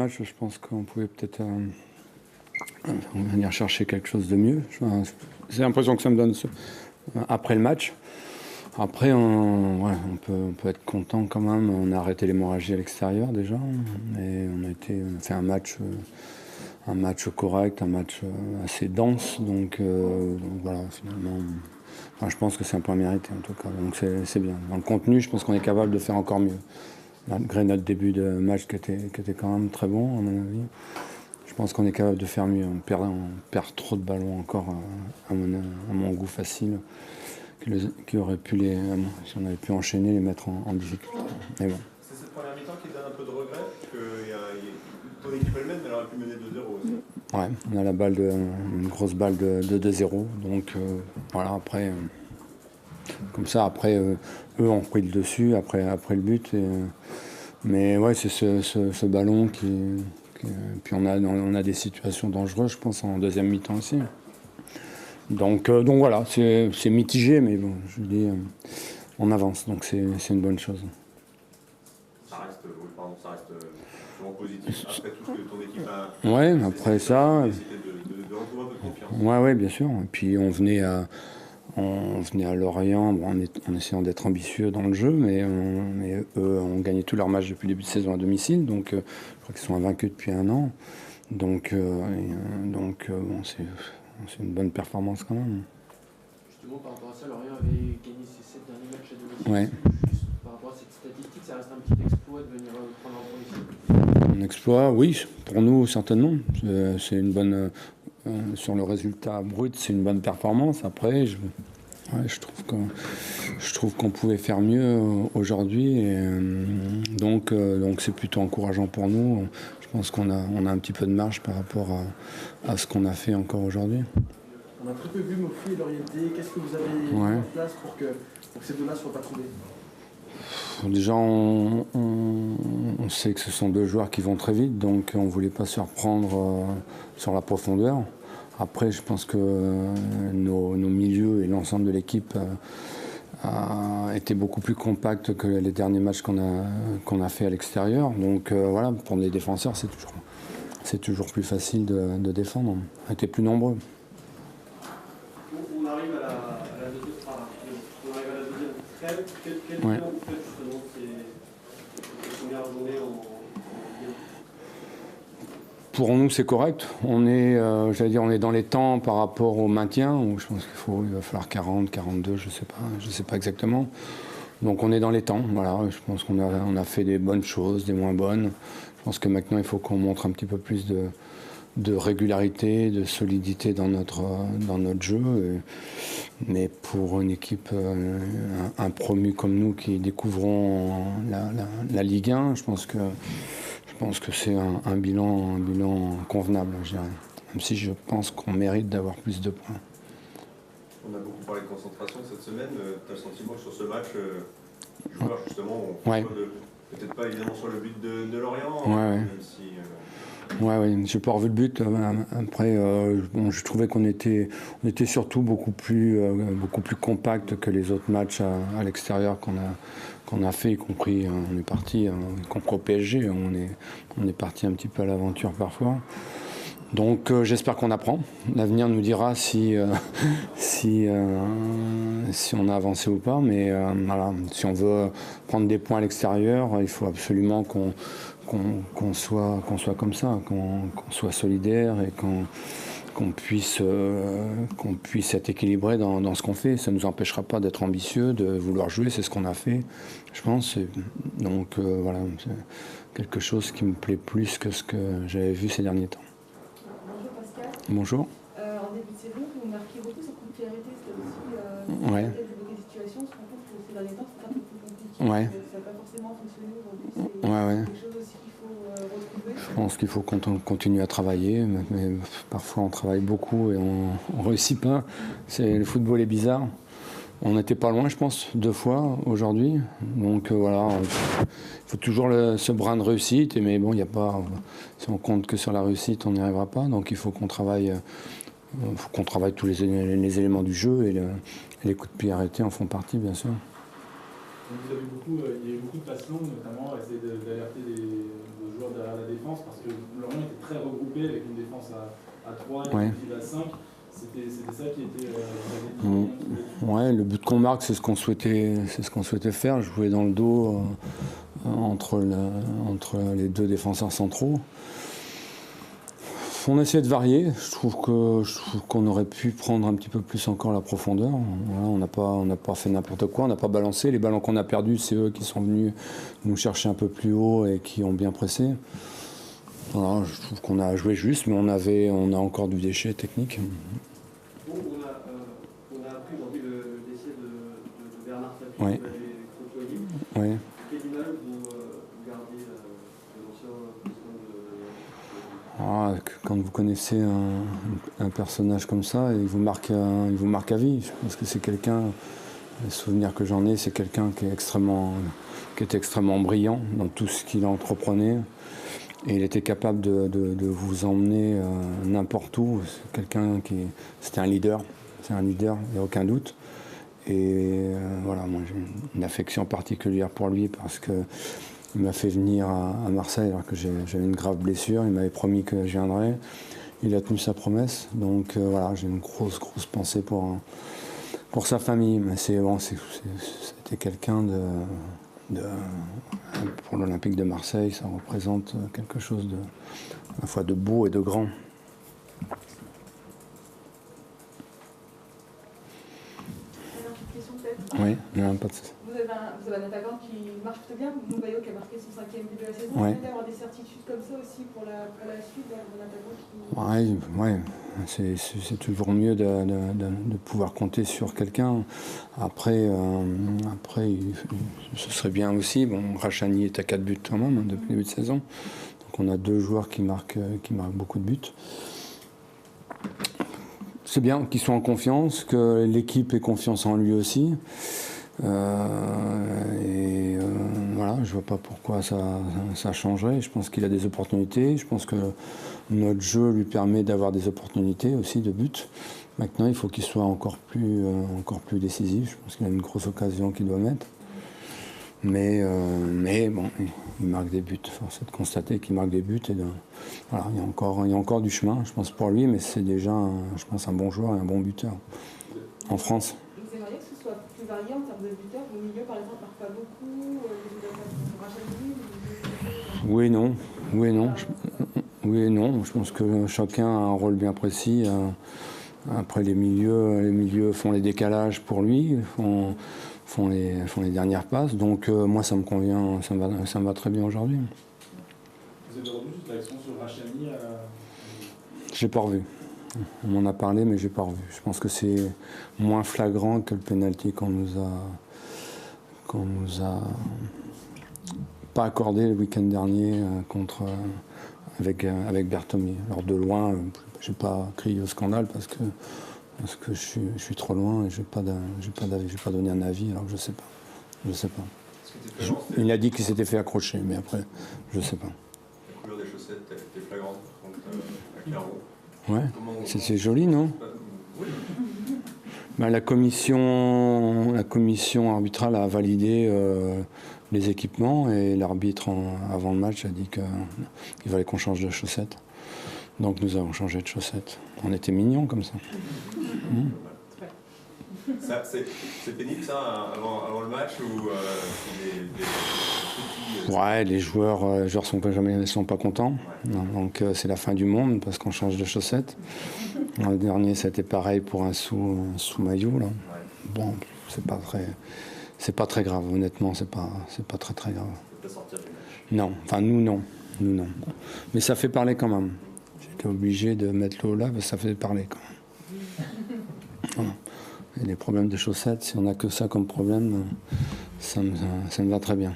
match, je pense qu'on pouvait peut-être venir chercher quelque chose de mieux. C'est l'impression que ça me donne après le match. Après, on peut être content quand même. On a arrêté l'hémorragie à l'extérieur déjà. Et on a fait un match correct, un match assez dense. Donc voilà, finalement, je pense que c'est un point mérité en tout cas. Donc c'est bien. Dans le contenu, je pense qu'on est capable de faire encore mieux. Malgré notre début de match qui était quand même très bon, à mon avis. Je pense qu'on est capable de faire mieux. On perd trop de ballons encore à mon goût facile. Qui aurait pu si on avait pu enchaîner, les mettre en difficulté. Mais bon. C'est cette première mi-temps qui donne un peu de regret, parce que ton équipe elle-même, elle aurait pu mener 2-0 aussi. Ouais, on a une grosse balle de 2-0. Donc voilà, après, comme ça, après, eux ont pris le dessus, après le but. Mais ouais, c'est ce ballon puis on a des situations dangereuses, je pense, en deuxième mi-temps aussi. Donc voilà, c'est mitigé, mais bon, je dis, on avance, donc c'est une bonne chose. Ça reste souvent positif, après tout ce que ton équipe a... Ouais, après ça... de retrouver un peu de confiance. Ouais, bien sûr. Et puis on venait à Lorient en essayant d'être ambitieux dans le jeu, mais eux ont gagné tous leurs matchs depuis le début de saison à domicile, donc je crois qu'ils sont invaincus depuis un an. Donc bon, c'est une bonne performance quand même. Justement, par rapport à ça, Lorient avait gagné ses 7 derniers matchs à domicile. Ouais. Juste par rapport à cette statistique, ça reste un petit exploit de venir prendre un point ici. Un exploit, oui, pour nous certainement. C'est une bonne... sur le résultat brut, c'est une bonne performance. Après, je trouve qu'on pouvait faire mieux aujourd'hui. Donc c'est plutôt encourageant pour nous. Je pense qu'on a un petit peu de marge par rapport à ce qu'on a fait encore aujourd'hui. On a très peu vu Moffi et Lorienté. Qu'est-ce que vous avez mis en place pour que ces deux-là ne soient pas trouvés? Déjà, on sait que ce sont deux joueurs qui vont très vite, donc on ne voulait pas se reprendre sur la profondeur. Après, je pense que nos milieux et l'ensemble de l'équipe étaient beaucoup plus compacts que les derniers matchs qu'on a fait à l'extérieur. Donc voilà, pour les défenseurs, c'est toujours plus facile de défendre. On était plus nombreux. On arrive à la deuxième trêve. Quel bilan vous faites justement ces premières journées en Ligue 1? Pour nous, c'est correct. On est dans les temps par rapport au maintien, où je pense qu'il va falloir 40, 42, je sais pas exactement. Donc on est dans les temps, voilà. Je pense qu'on a fait des bonnes choses, des moins bonnes. Je pense que maintenant, il faut qu'on montre un petit peu plus de régularité, de solidité dans notre jeu. Mais pour une équipe, un promu comme nous qui découvrons la Ligue 1, je pense que c'est un bilan convenable, je dirais. Même si je pense qu'on mérite d'avoir plus de points. On a beaucoup parlé de concentration cette semaine. Tu as le sentiment que sur ce match, les joueurs justement ont peut-être pas évidemment sur le but de Lorient, même si... Ouais, j'ai pas revu le but. Après, je trouvais qu'on était surtout beaucoup plus compact que les autres matchs à l'extérieur qu'on a fait, y compris on est parti, y compris au PSG, on est parti un petit peu à l'aventure parfois. Donc j'espère qu'on apprend. L'avenir nous dira si on a avancé ou pas. Mais voilà, si on veut prendre des points à l'extérieur, il faut absolument qu'on soit comme ça, qu'on soit solidaire et qu'on puisse être équilibré dans ce qu'on fait. Ça ne nous empêchera pas d'être ambitieux, de vouloir jouer, c'est ce qu'on a fait, je pense. Donc voilà, c'est quelque chose qui me plaît plus que ce que j'avais vu ces derniers temps. Bonjour Pascal. Bonjour. En début de saison, vous marquez beaucoup sur complémentarité, c'était aussi des situations, on se rend compte que ces derniers temps c'est un peu plus compliqué, ça n'a pas forcément fonctionné aujourd'hui, c'est quelque chose aussi qu'il faut retrouver. Je pense qu'il faut continuer à travailler, mais parfois on travaille beaucoup et on ne réussit pas. Le football est bizarre. On n'était pas loin, je pense, 2 fois aujourd'hui. Donc voilà, il faut toujours ce brin de réussite. Mais bon, il n'y a pas. Si on compte que sur la réussite, on n'y arrivera pas. Donc il faut qu'on travaille tous les éléments du jeu et les coups de pied arrêtés en font partie, bien sûr. vous avez il y a eu beaucoup de passes longues, notamment essayer d'alerter les joueurs derrière la défense, parce que Lorient était très regroupé avec une défense à 3 et une défense à 5. C'était ça qui était... Ouais, le but qu'on marque, c'est ce qu'on souhaitait faire, jouer dans le dos entre les deux défenseurs centraux. On a essayé de varier. Je trouve qu'on aurait pu prendre un petit peu plus encore la profondeur. Voilà, on n'a pas fait n'importe quoi, on n'a pas balancé. Les ballons qu'on a perdus, c'est eux qui sont venus nous chercher un peu plus haut et qui ont bien pressé. Voilà, je trouve qu'on a joué juste, mais on a encore du déchet technique. Bon, on a appris aujourd'hui le décès de Bernard Tapie, Oui. vous l'avez côtoyé. Oui. Quelle image vous gardez de l'ancien président Quand vous connaissez un personnage comme ça, il vous marque à vie. Je pense que c'est quelqu'un, les souvenirs que j'en ai, c'est quelqu'un qui était extrêmement brillant dans tout ce qu'il entreprenait. Et il était capable de vous emmener n'importe où. C'était un leader, il n'y a aucun doute. Et voilà, moi j'ai une affection particulière pour lui parce qu'il m'a fait venir à Marseille alors que j'avais une grave blessure. Il m'avait promis que je viendrais. Il a tenu sa promesse. Donc voilà, j'ai une grosse pensée pour sa famille. Mais c'était quelqu'un pour l'Olympique de Marseille, ça représente quelque chose à la fois de beau et de grand. Une petite question peut-être. Oui, non, pas de souci. Vous avez un attaquant qui marche plutôt bien, Mbayo qui a marqué son 5e but de la saison. Ouais. Vous pouvez avoir des certitudes comme ça aussi pour la suite d'un attaquant qui... Ouais, c'est toujours mieux de pouvoir compter sur quelqu'un. Après, ce serait bien aussi. Bon, Rachani est à 4 buts quand même depuis le début de saison. Donc on a 2 joueurs qui marquent beaucoup de buts. C'est bien qu'ils soient en confiance, que l'équipe ait confiance en lui aussi. Voilà, je vois pas pourquoi ça changerait. Je pense qu'il a des opportunités. Je pense que notre jeu lui permet d'avoir des opportunités aussi de but. Maintenant, il faut qu'il soit encore plus décisif. Je pense qu'il a une grosse occasion qu'il doit mettre. Mais bon, il marque des buts. Force est de constater qu'il marque des buts. Voilà, il y a encore du chemin, je pense, pour lui, mais c'est déjà, je pense, un bon joueur et un bon buteur en France. Vous aimeriez que ce soit plus varié en termes de buteurs? Vos milieux, par exemple, ne marquent pas beaucoup. Oui et non. Je pense que chacun a un rôle bien précis. Après, les milieux font les décalages pour lui, font les dernières passes. Donc moi, ça me convient, ça me va très bien aujourd'hui. Vous avez revu toute l'action sur Rachani J'ai pas revu. On m'en a parlé, mais j'ai pas revu. Je pense que c'est moins flagrant que le pénalty qu'on nous a pas accordé le week-end dernier avec Berthomier. Alors de loin, j'ai pas crié au scandale parce que je suis trop loin et je vais pas donner un avis alors que je sais pas. Il a dit qu'il s'était fait accrocher, mais après, je sais pas. La couleur des chaussettes était flagrante à Claireau. Ouais, c'est joli, non? Oui. Ben, la commission arbitrale a validé les équipements et l'arbitre, avant le match, a dit qu'il fallait qu'on change de chaussettes. Donc nous avons changé de chaussettes. On était mignons comme ça. C'est pénible ça, avant le match ou Ouais, les joueurs sont pas contents. Ouais. Donc c'est la fin du monde parce qu'on change de chaussettes. Le dernier, c'était pareil pour un sous-maillot. Là. Ouais. Bon, c'est pas très grave. Honnêtement, c'est pas très grave. Ça peut sortir du match. Non, enfin nous non. Mais ça fait parler quand même. J'étais obligé de mettre l'eau là, parce que ça fait parler quand même. Voilà. Et les problèmes de chaussettes, si on n'a que ça comme problème, ça me va très bien.